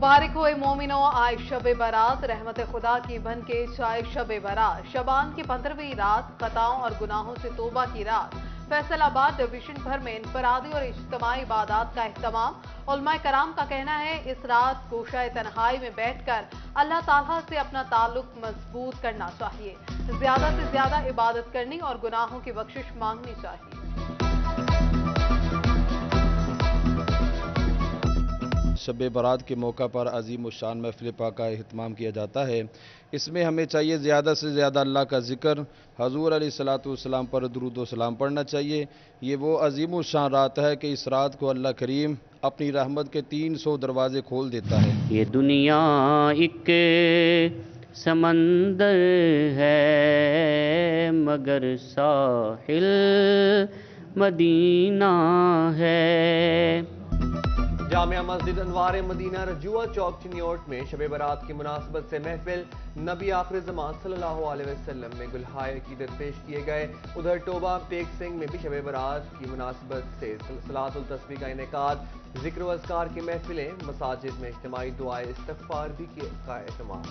मुबारक होए मोमिनो आज शब बारात, रहमत खुदा की बन के चाय शब बारात। शबान की 15वीं रात, खताओं और गुनाहों से तौबा की रात। फैसलाबाद डिवीजन भर में इनफरादी और इज्तिमाई इबादत का एहतमाम। उलमाए कराम का कहना है इस रात गोशाए तन्हाई में बैठकर अल्लाह ताला से अपना ताल्लुक मजबूत करना चाहिए। ज्यादा से ज्यादा इबादत करनी और गुनाहों की बख्शिश मांगनी चाहिए। शब बारात के मौका पर अजीम शान महफिल पाक का एहतमाम किया जाता है। इसमें हमें चाहिए ज़्यादा से ज़्यादा अल्लाह का ज़िक्र, हजूर अलैहिस्सलाम पर दुरूद व सलाम पढ़ना चाहिए। ये वो अजीम शान रात है कि इस रात को अल्लाह करीम अपनी रहमत के 300 दरवाजे खोल देता है। ये दुनिया एक समंदर है मगर साहिल मदीना है। जामिया मस्जिद अनवार मदीना रजुआ चौक चिन्योट में शब बारात की मुनासबत से महफिल नबी आखिर ज़मान सल्लल्लाहु अलैहि वसल्लम में गुलहाए अकीदत पेश किए गए। उधर टोबा पेक सिंह में भी शब बारात की मुनासबत से सलातुल तस्बीह का इनेकाद, जिक्र व अस्कार की महफिलें, मसाजिद में इज्तिमाई दुआए इस्तग़फ़ार भी का एहतमाम।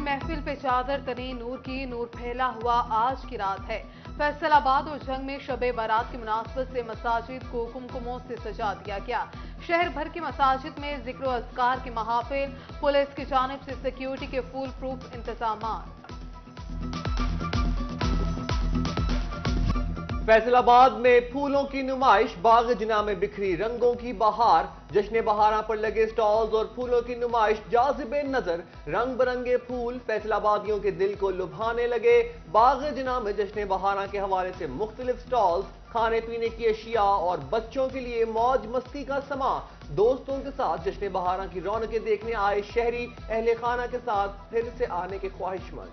महफिल पे चादर तनी नूर की, नूर फैला हुआ आज की रात है। फैसलाबाद और जंग में शबे बारात की मुनासबत से मसाजिद को कुमकुमों से सजा दिया गया। शहर भर की मसाजिद में जिक्र व अस्कार की महाफिल, पुलिस की जानिब से सिक्योरिटी के फुल प्रूफ इंतजामात। फैसलाबाद में फूलों की नुमाइश, बाग जिना में बिखरी रंगों की बहार। जश्न बहारा पर लगे स्टॉल्स और फूलों की नुमाइश जाज़िबे नजर, रंग बिरंगे फूल फैसलाबादियों के दिल को लुभाने लगे। बाग जिना में जश्न बहारा के हवाले से मुख्तलिफ स्टॉल्स, खाने पीने की अशिया और बच्चों के लिए मौज मस्ती का समा। दोस्तों के साथ जश्न बहारा की रौनकें देखने आए शहरी अहले खाना के साथ फिर से आने के ख्वाहिशमंद।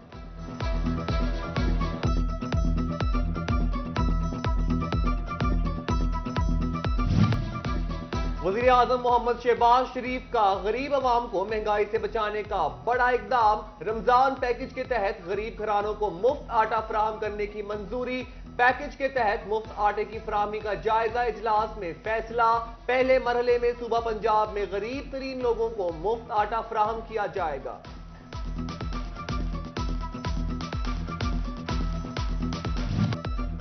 वज़ीर आज़म मोहम्मद शहबाज शरीफ का गरीब अवाम को महंगाई से बचाने का बड़ा इक़दाम। रमजान पैकेज के तहत गरीब घरानों को मुफ्त आटा फराहम करने की मंजूरी। पैकेज के तहत मुफ्त आटे की फराहमी का जायजा इजलास में फैसला। पहले मरहले में सूबा पंजाब में गरीब तरीन लोगों को मुफ्त आटा फराहम किया जाएगा।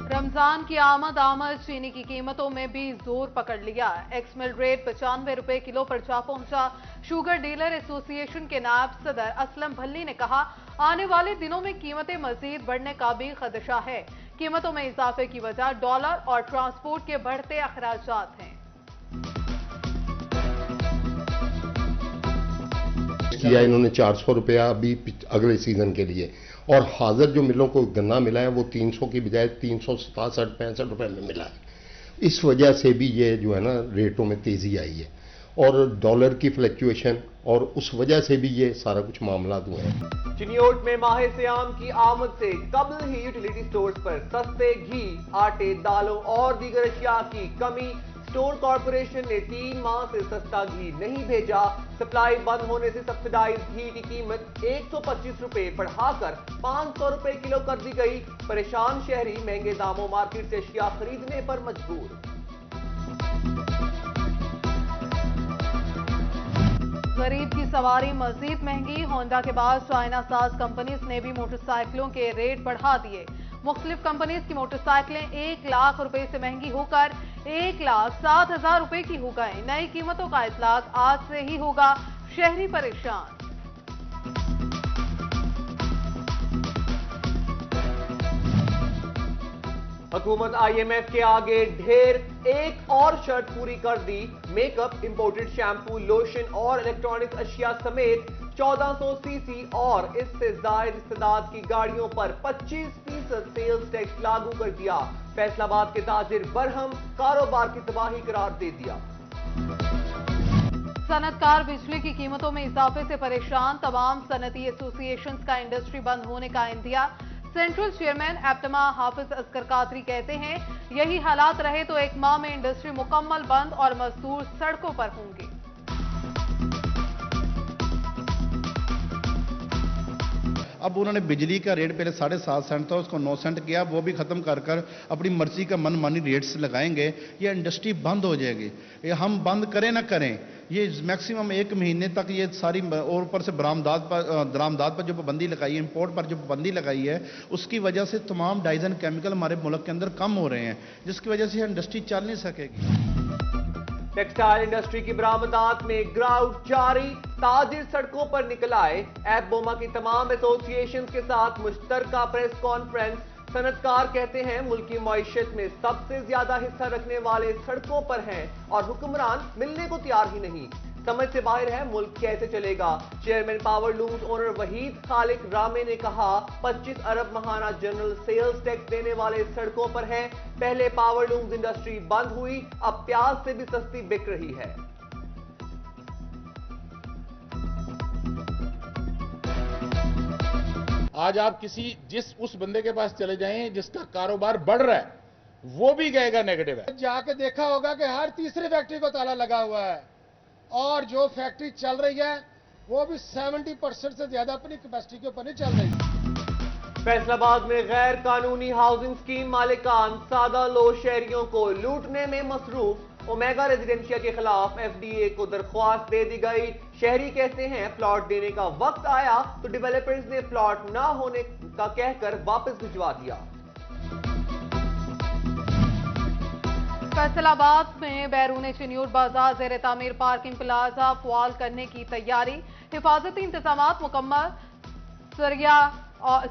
रमजान की आमद चीनी की कीमतों में भी जोर पकड़ लिया। एक्स मिल रेट 95 रुपए किलो पर जा पहुंचा। शुगर डीलर एसोसिएशन के नायब सदर असलम भल्ली ने कहा, आने वाले दिनों में कीमतें मजीद बढ़ने का भी खदशा है। कीमतों में इजाफे की वजह डॉलर और ट्रांसपोर्ट के बढ़ते अखराजात हैं। किया इन्होंने 400 रुपया अभी अगले सीजन के लिए, और हाजिर जो मिलों को गन्ना मिला है वो 300 की बजाय 367-65 रुपए में मिला है। इस वजह से भी ये जो है ना रेटों में तेजी आई है, और डॉलर की फ्लक्चुएशन, और उस वजह से भी ये सारा कुछ मामला हुए हैं। चिन्योट में माह सियाम की आमद से कबल ही यूटिलिटी स्टोर्स पर सस्ते घी, आटे, दालों और दीगर अशिया की कमी। स्टोर कॉर्पोरेशन ने 3 माह से सस्ता घी नहीं भेजा। सप्लाई बंद होने से सब्सिडाइज घी की कीमत 125 रुपए बढ़ाकर 500 रुपए किलो कर दी गई। परेशान शहरी महंगे दामों मार्केट से अशिया खरीदने पर मजबूर। गरीब की सवारी मजीद महंगी। होंडा के बाद चाइना साज कंपनीज ने भी मोटरसाइकिलों के रेट बढ़ा दिए। मुख्तलिफ कंपनीज की मोटरसाइकिलें 1 लाख रुपए से महंगी होकर 1,07,000 रुपए की हो गई। नई कीमतों का इतलाक आज से ही होगा। शहरी परेशान। हुकूमत IMF के आगे ढेर, एक और शर्त पूरी कर दी। मेकअप, इंपोर्टेड शैम्पू, लोशन और इलेक्ट्रॉनिक अशिया समेत 1400 सीसी और इससे जायद इस्तेदाद की गाड़ियों पर 25% सेल्स टैक्स लागू कर दिया। फैसलाबाद के ताजिर बरहम कारोबार की तबाही करार दे दिया। सनतकार बिजली की कीमतों में इजाफे से परेशान। तमाम सनती एसोसिएशंस का इंडस्ट्री बंद होने का इंदिया। सेंट्रल चेयरमैन एप्टमा हाफिज असगर कादरी कहते हैं, यही हालात रहे तो 1 माह में इंडस्ट्री मुकम्मल बंद और मजदूर सड़कों पर होंगे। अब उन्होंने बिजली का रेट पहले 7.5 सेंट था, उसको 9 सेंट किया, वो भी ख़त्म कर कर अपनी मर्जी का मनमानी रेट्स लगाएंगे। ये इंडस्ट्री बंद हो जाएगी। ये हम बंद करें ना करें, ये मैक्सिमम 1 महीने तक ये सारी, और ऊपर से दरामदात पर जो पाबंदी लगाई है, इंपोर्ट पर जो पाबंदी लगाई है, उसकी वजह से तमाम डाइज एंड केमिकल हमारे मुल्क के अंदर कम हो रहे हैं, जिसकी वजह से इंडस्ट्री चल नहीं सकेगी। टेक्सटाइल इंडस्ट्री की बरामदात में ग्राउट जारी, ताजिर सड़कों पर निकल आए। एपबोमा की तमाम एसोसिएशन के साथ मुश्तरका प्रेस कॉन्फ्रेंस। सनतकार कहते हैं मुल्क की मईशत में सबसे ज्यादा हिस्सा रखने वाले सड़कों पर हैं और हुक्मरान मिलने को तैयार ही नहीं। समझ से बाहर है मुल्क कैसे चलेगा। Chairman power looms owner Waheed Khaliq Rame ने कहा 25 अरब माहाना जनरल सेल्स टैक्स देने वाले सड़कों पर हैं। पहले पावर लूम्स इंडस्ट्री बंद हुई, अब प्याज से भी सस्ती बिक रही है। आज आप उस बंदे के पास चले जाएं जिसका कारोबार बढ़ रहा है, वो भी कहेगा नेगेटिव है। जाके देखा होगा कि हर तीसरी फैक्ट्री को ताला लगा हुआ है और जो फैक्ट्री चल रही है वो भी 70% से ज्यादा अपनी कैपेसिटी के ऊपर नहीं चल रही। फैसलाबाद में गैर कानूनी हाउसिंग स्कीम मालिकान सादा लो शहरियों को लूटने में मसरूफ। ओमेगा रेजिडेंशिया के खिलाफ एफडीए को दरख्वास्त दे दी गई। शहरी कहते हैं प्लॉट देने का वक्त आया तो डेवलपर्स ने प्लॉट ना होने का कहकर वापस भिजवा दिया। फैसलाबाद में बैरून चिन्यूर बाजार ज़ेर तामीर पार्किंग प्लाजा फवाल करने की तैयारी। हिफाजती इंतजाम मुकम्मल, सरिया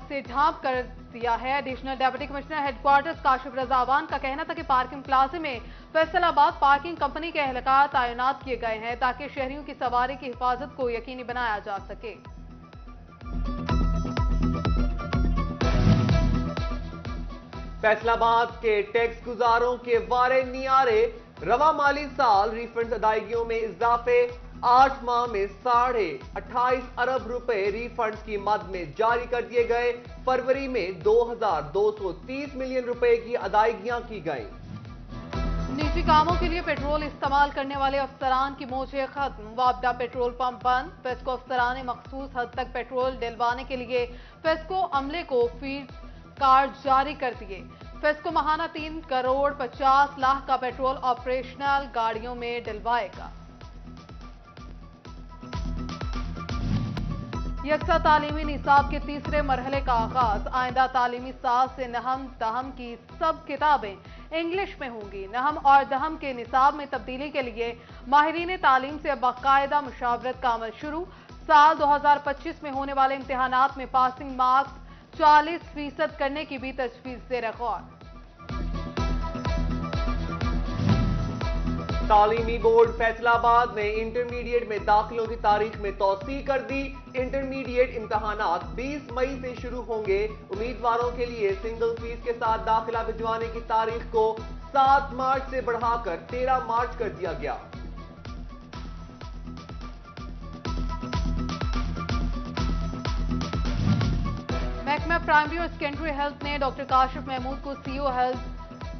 से ढांप कर दिया है। Additional deputy commissioner headquarters Kashif Raza Awan का कहना था कि पार्किंग प्लाजे में फैसलाबाद पार्किंग कंपनी के एहलकार तैनात किए गए हैं ताकि शहरियों की सवारी की हिफाजत को यकीनी बनाया जा सके। फैसलाबाद के टैक्स गुजारों के वारे नियारे। रवा माली साल रिफंड अदायगियों में इजाफे। 8 माह में 28.5 अरब रुपए रिफंड की मद में जारी कर दिए गए। फरवरी में 2230 मिलियन रुपए की अदायगियां की गई। निजी कामों के लिए पेट्रोल इस्तेमाल करने वाले अफसरान की मोजें खत्म। वापडा पेट्रोल पंप बंद। फेस्को अफसरान ने मखसूस हद तक पेट्रोल डलवाने के लिए फेस्को अमले को फीड कार्ड जारी कर दिए। फेस्को माहाना 3 करोड़ 50 लाख का पेट्रोल ऑपरेशनल गाड़ियों में डलवाएगा। यकसा तालीमी निसाब के तीसरे मरहले का आगाज। आइंदा तालीमी साल से नहम दहम की सब किताबें इंग्लिश में होंगी। नहम और दहम के निसाब में तब्दीली के लिए माहिरीन तालीम से बाकायदा मुशावरत का अमल शुरू। साल 2025 में होने वाले इम्तिहानात में पासिंग मार्क्स 40% करने की भी तजवीज ज़ेर गौर। तालीमी बोर्ड फैसलाबाद ने इंटरमीडिएट में दाखिलों की तारीख में तौसी कर दी। इंटरमीडिएट इम्तहानात 20 मई से शुरू होंगे। उम्मीदवारों के लिए सिंगल फीस के साथ दाखिला भिजवाने की तारीख को 7 मार्च से बढ़ाकर 13 मार्च कर दिया गया। महकमा प्राइमरी और सेकेंडरी हेल्थ ने डॉक्टर काशिफ महमूद को सीओ हेल्थ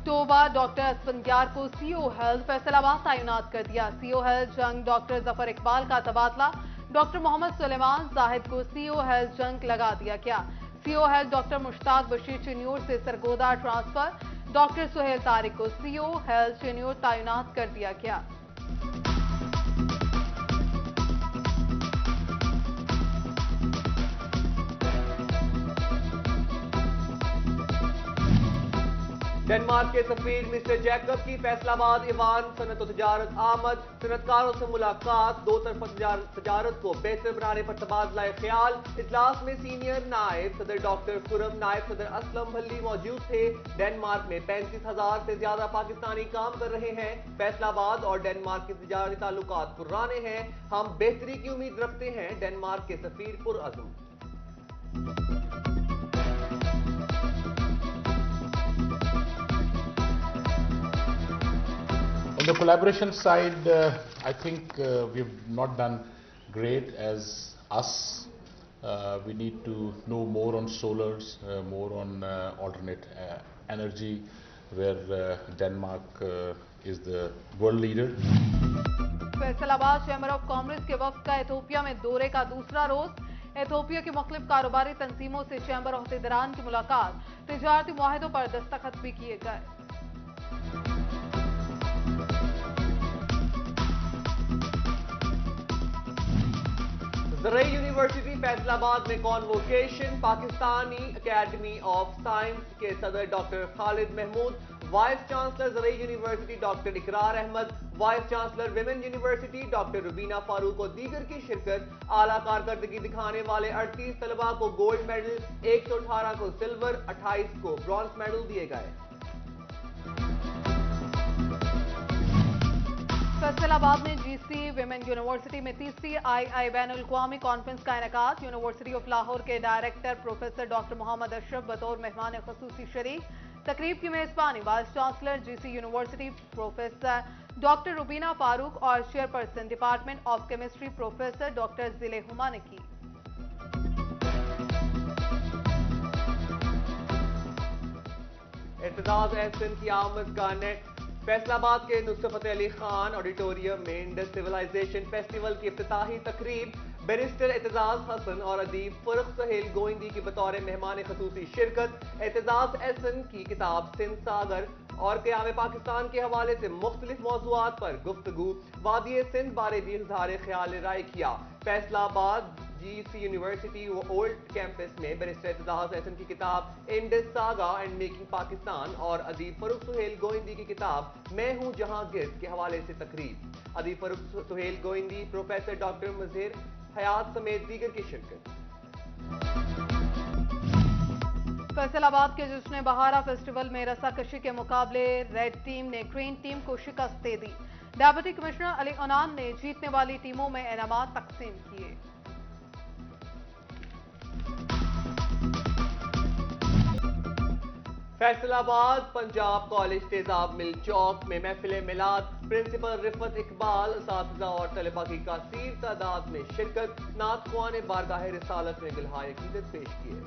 तोबा, डॉक्टर असफंदियार को सीओ हेल्थ फैसलाबाद तैनात कर दिया। सीओ हेल्थ जंग डॉक्टर जफर इकबाल का तबादला। डॉक्टर मोहम्मद सुलेमान जाहिद को सीओ हेल्थ जंग लगा दिया गया। CO health doctor Mushtaq Bashir Chiniot से सरगोदा ट्रांसफर। डॉक्टर सुहेल तारिक को सीओ हेल्थ चिन्यूर तैनात कर दिया गया। डेनमार्क के सफीर मिस्टर जैकब की फैसलाबाद ईवान सनत और तजारत आमद। सनतकारों से मुलाकात। दो तरफा तजारत को बेहतर बनाने पर तबादला ख्याल। इजलास में सीनियर नायब सदर डॉक्टर खुरम, नायब सदर असलम भल्ली मौजूद थे। डेनमार्क में 35,000 से ज्यादा पाकिस्तानी काम कर रहे हैं। फैसलाबाद और डेनमार्क के तजारती ताल्लुकात पुराने हैं। हम बेहतरी की उम्मीद रखते हैं। डेनमार्क के सफीर पुरअज़्म। On the collaboration side, I think we've not done great as us. We need to know more on solars, more on alternate energy, where Denmark is the world leader. Faisalabad chamber of commerce के वफ्द का Ethiopia में दौरे का दूसरा रोज। Ethiopia की मुख्तलिफ कारोबारी तंजीमों से चैम्बर ओहदेदारान की मुलाकात, तिजारती मुआहिदों पर दस्तखत भी किए गए। ज़रई यूनिवर्सिटी फैसलाबाद में convocation, Pakistani academy of science के सदर doctor Khalid Mahmood, vice chancellor ज़रई university doctor Ikrar Ahmad, vice chancellor women university doctor Rubina Farooq और दीगर की शिरकत। आला कारकर्दगी दिखाने वाले 38 तलबा को गोल्ड मेडल, 118 को सिल्वर, 28 को ब्रॉन्ज मेडल दिए गए। फैसलाबाद में जीसी विमेन यूनिवर्सिटी में तीसरी आई बैनुल अक़वामी कॉन्फ्रेंस का इनेकाद। यूनिवर्सिटी ऑफ लाहौर के director professor doctor Mohammad Ashraf बतौर मेहमान खसूसी शरीक। तकरीब की मेजबानी vice chancellor GC university professor doctor Rubina Farooq और chairperson department of chemistry professor doctor Zille Huma ने की। एतजाज एहसन की आमद का नेट। फैसलाबाद के नुसरत फतेह अली खान ऑडिटोरियम में इंडस सिविलाइजेशन फेस्टिवल की इफ्तिताही तकरीब। बैरिस्टर एतजाज हसन और अदीब फर्रुख सहेल गोइंदी की बतौर मेहमान खसूसी शिरकत। एतजाज एहसन की किताब सिंध सागर और क़याम पाकिस्तान के हवाले से मुख्तलिफ मौज़ूआत पर गुफ्तगू। वादी सिंध बारे भी इज़हार ख्याल राय किया। Faisalabad GC university old campus में बैरिस्टर एतजाज एहसन की किताब Indus saga and making Pakistan और अदीब फर्रुख सुहेल गोइंदी की किताब मैं हूं जहांगीर के हवाले से तकरीब। अदीब फर्रुख सुहेल गोइंदी, प्रोफेसर डॉक्टर मज़हिर हयात समेत दीगर की शिरकत। फैसलाबाद के जश्न बहारा फेस्टिवल में रस्साकशी के मुकाबले रेड टीम ने ग्रीन टीम को शिकस्त दे दी। डेप्यूटी कमिश्नर अली अनान ने जीतने वाली टीमों में इनामात तकसीम किए। फैसलाबाद पंजाब कॉलेज तेजाब मिल चौक में महफिल मिलाद। प्रिंसिपल रिफत इकबाल, असातिज़ा और तलबा की कासीर तादाद में शिरकत। नात ख्वां ने बारगाह रिसालत में बिलहाए अकीदत पेश किए।